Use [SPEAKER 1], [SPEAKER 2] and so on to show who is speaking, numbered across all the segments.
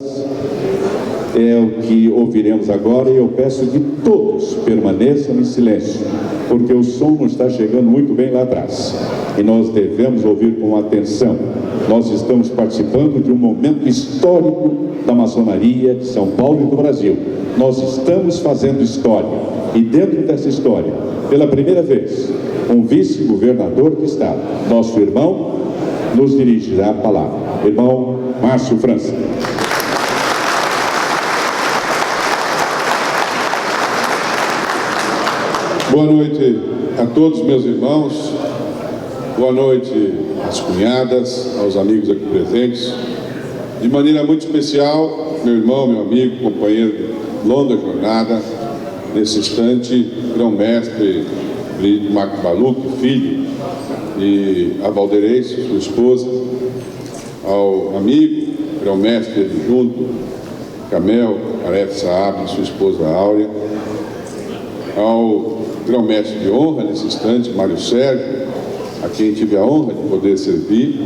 [SPEAKER 1] É o que ouviremos agora, e eu peço que todos permaneçam em silêncio, porque o som não está chegando muito bem lá atrás e nós devemos ouvir com atenção. Nós estamos participando de um momento histórico da maçonaria de São Paulo e do Brasil. Nós estamos fazendo história, e dentro dessa história, pela primeira vez, um vice-governador do estado, nosso irmão, nos dirigirá a palavra. Irmão Márcio França.
[SPEAKER 2] Boa noite a todos meus irmãos, boa noite às cunhadas, aos amigos aqui presentes. De maneira muito especial, meu irmão, meu amigo, companheiro de longa jornada, nesse instante, grão-mestre Marco Baluc, filho, e a Valderez, sua esposa, ao amigo, grão-mestre adjunto, Camel Aref Saab, sua esposa Áurea, ao grão-mestre de honra nesse instante, Mário Sérgio, a quem tive a honra de poder servir,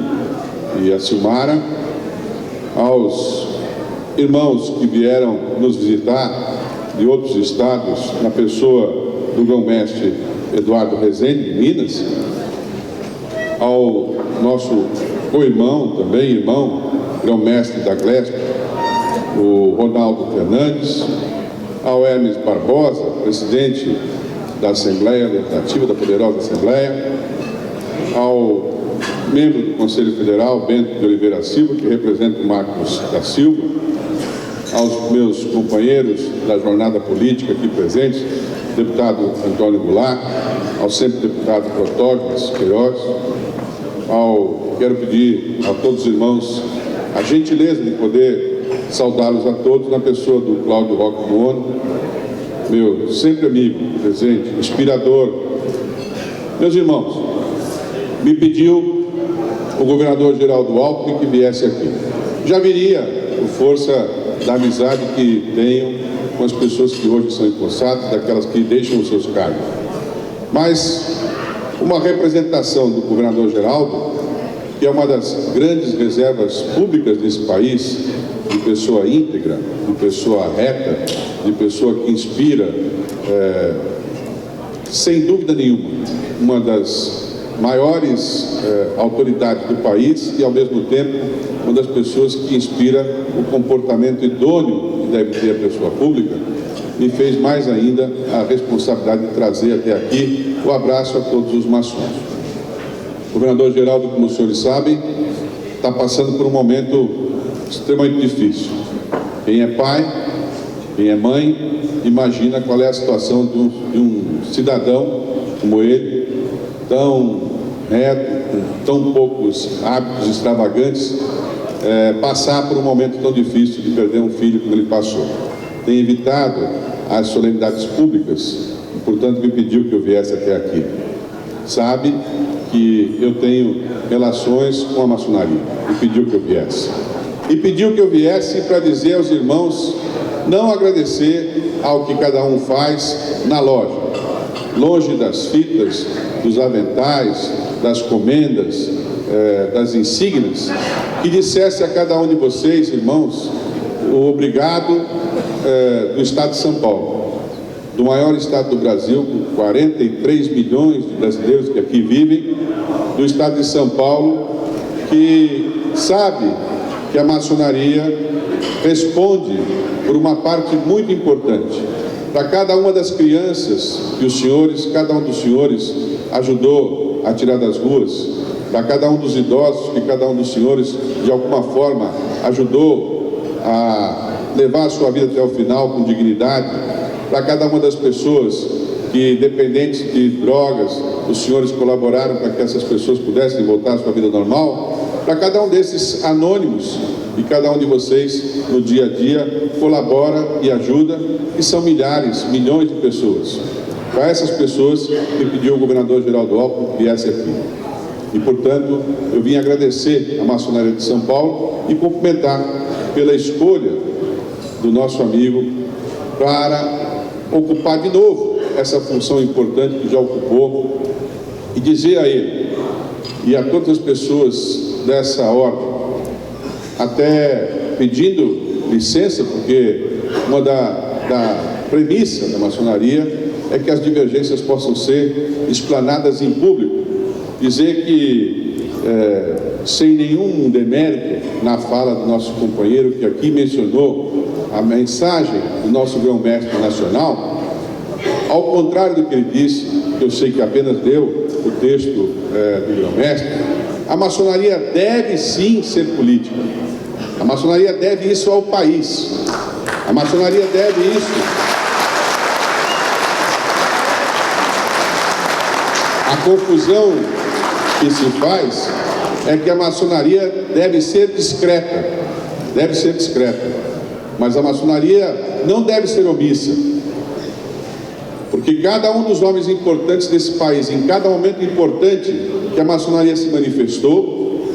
[SPEAKER 2] e a Silmara, aos irmãos que vieram nos visitar de outros estados, na pessoa do grão-mestre Eduardo Rezende, de Minas, ao nosso co-irmão, também irmão, grão-mestre da Glesp, o Ronaldo Fernandes, ao Hermes Barbosa, presidente da Assembleia Legislativa, da poderosa Assembleia, ao membro do Conselho Federal, Bento de Oliveira Silva, que representa o Marcos da Silva, aos meus companheiros da jornada política aqui presentes, deputado Antônio Goulart, ao sempre deputado Protógenes Queiroz, quero pedir a todos os irmãos a gentileza de poder saudá-los a todos na pessoa do Cláudio Roque Buono, meu sempre amigo, presente, inspirador. Meus irmãos, me pediu o governador Geraldo Alckmin que viesse aqui. Já viria por força da amizade que tenho com as pessoas que hoje são empossadas, daquelas que deixam os seus cargos. Mas uma representação do governador Geraldo, que é uma das grandes reservas públicas desse país, de pessoa íntegra, de pessoa reta, de pessoa que inspira, sem dúvida nenhuma, uma das maiores autoridades do país e, ao mesmo tempo, uma das pessoas que inspira o comportamento idôneo que deve ter a pessoa pública, me fez mais ainda a responsabilidade de trazer até aqui o abraço a todos os maçons. O governador Geraldo, como os senhores sabem, está passando por um momento extremamente difícil. Quem é pai, quem é mãe, imagina qual é a situação de um cidadão como ele, tão reto, com tão poucos hábitos extravagantes, passar por um momento tão difícil de perder um filho como ele passou. Tem evitado as solenidades públicas e, portanto, me pediu que eu viesse até aqui. Sabe que eu tenho relações com a maçonaria, me pediu que eu viesse. E pediu que eu viesse para dizer aos irmãos, não agradecer ao que cada um faz na loja, longe das fitas, dos aventais, das comendas, das insígnias, que dissesse a cada um de vocês, irmãos, o obrigado do Estado de São Paulo, do maior estado do Brasil, com 43 milhões de brasileiros que aqui vivem, do Estado de São Paulo, que sabe que a maçonaria responde por uma parte muito importante para cada uma das crianças que os senhores, cada um dos senhores ajudou a tirar das ruas, para cada um dos idosos que cada um dos senhores de alguma forma ajudou a levar a sua vida até o final com dignidade, para cada uma das pessoas que, dependentes de drogas, os senhores colaboraram para que essas pessoas pudessem voltar à sua vida normal, para cada um desses anônimos, e cada um de vocês, no dia a dia, colabora e ajuda, e são milhares, milhões de pessoas. Para essas pessoas, me pediu o governador Geraldo Alckmin que viesse aqui. E, portanto, eu vim agradecer a maçonaria de São Paulo e cumprimentar pela escolha do nosso amigo para ocupar de novo essa função importante que já ocupou, e dizer a ele e a todas as pessoas dessa ordem, até pedindo licença, porque uma da premissa da maçonaria é que as divergências possam ser explanadas em público. Dizer que, sem nenhum demérito na fala do nosso companheiro que aqui mencionou a mensagem do nosso grão-mestre nacional, ao contrário do que ele disse, que eu sei que apenas deu o texto do grão-mestre, a maçonaria deve sim ser política. A maçonaria deve isso ao país. A maçonaria deve isso. A confusão que se faz é que a maçonaria deve ser discreta, mas a maçonaria não deve ser omissa, porque cada um dos homens importantes desse país, em cada momento importante que a maçonaria se manifestou,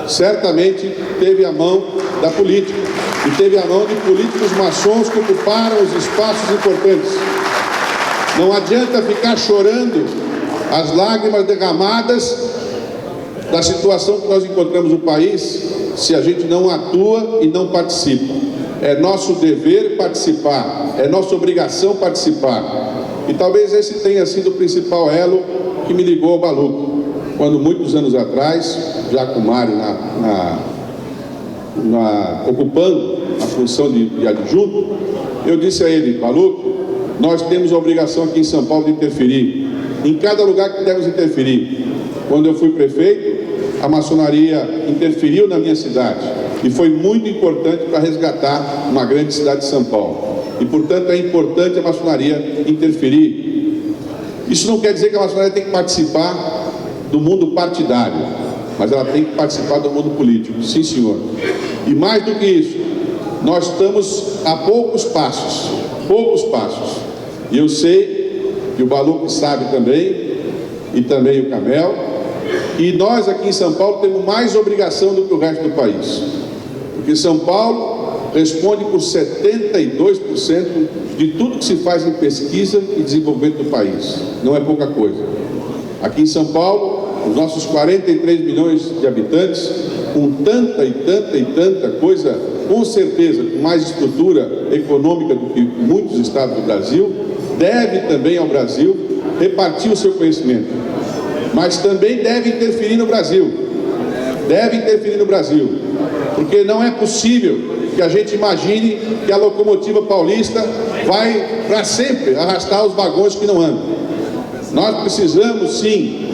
[SPEAKER 2] certamente teve a mão da política, e teve a mão de políticos maçons que ocuparam os espaços importantes. Não adianta ficar chorando as lágrimas derramadas da situação que nós encontramos no país, se a gente não atua e não participa. É nosso dever participar, é nossa obrigação participar. E talvez esse tenha sido o principal elo que me ligou ao Baluco, quando muitos anos atrás, já com o Mário ocupando a função de adjunto, eu disse a ele: Baluco, nós temos a obrigação aqui em São Paulo de interferir em cada lugar que devemos interferir. Quando eu fui prefeito, a maçonaria interferiu na minha cidade e foi muito importante para resgatar uma grande cidade de São Paulo. E, portanto, é importante a maçonaria interferir. Isso não quer dizer que a maçonaria tem que participar do mundo partidário, mas ela tem que participar do mundo político. Sim, senhor. E mais do que isso, nós estamos a poucos passos. E eu sei, e o Baluco sabe também, e também o Camel, e nós aqui em São Paulo temos mais obrigação do que o resto do país, porque São Paulo responde por 72% de tudo que se faz em pesquisa e desenvolvimento do país. Não é pouca coisa. Aqui em São Paulo, os nossos 43 milhões de habitantes, com tanta coisa, com certeza, com mais estrutura econômica do que muitos estados do Brasil, deve também ao Brasil repartir o seu conhecimento, mas também deve interferir no Brasil, porque não é possível que a gente imagine que a locomotiva paulista vai para sempre arrastar os vagões que não andam. Nós precisamos sim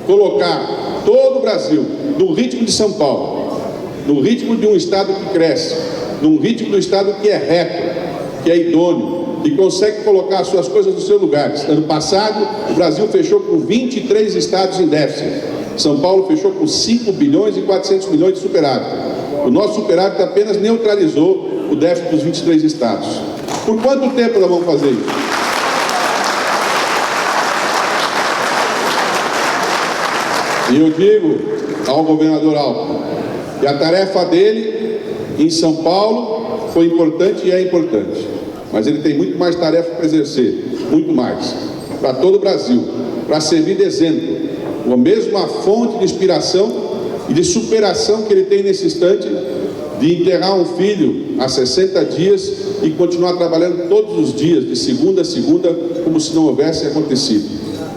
[SPEAKER 2] colocar todo o Brasil no ritmo de São Paulo, no ritmo de um estado que cresce, num ritmo do estado que é reto, que é idôneo, e consegue colocar as suas coisas no seu lugar. Ano passado, o Brasil fechou com 23 estados em déficit. São Paulo fechou com 5 bilhões e 400 milhões de superávit. O nosso superávit apenas neutralizou o déficit dos 23 estados. Por quanto tempo nós vamos fazer isso? E eu digo ao governador Alckmin que a tarefa dele em São Paulo foi importante e é importante. Mas ele tem muito mais tarefa para exercer, muito mais, para todo o Brasil, para servir de exemplo, a mesma fonte de inspiração e de superação que ele tem nesse instante, de enterrar um filho há 60 dias e continuar trabalhando todos os dias, de segunda a segunda, como se não houvesse acontecido.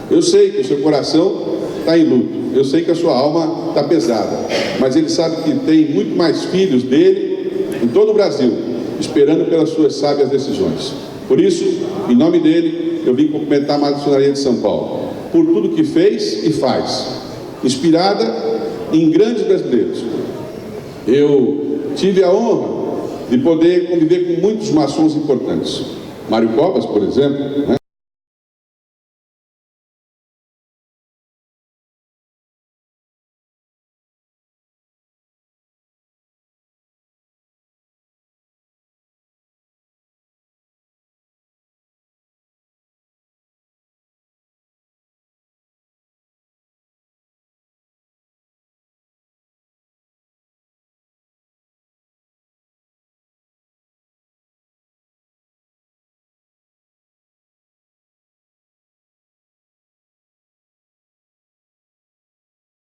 [SPEAKER 2] Eu sei que o seu coração está em luto, eu sei que a sua alma está pesada, mas ele sabe que tem muito mais filhos dele em todo o Brasil, esperando pelas suas sábias decisões. Por isso, em nome dele, eu vim cumprimentar a maçonaria de São Paulo, por tudo que fez e faz, inspirada em grandes brasileiros. Eu tive a honra de poder conviver com muitos maçons importantes. Mário Covas, por exemplo, né?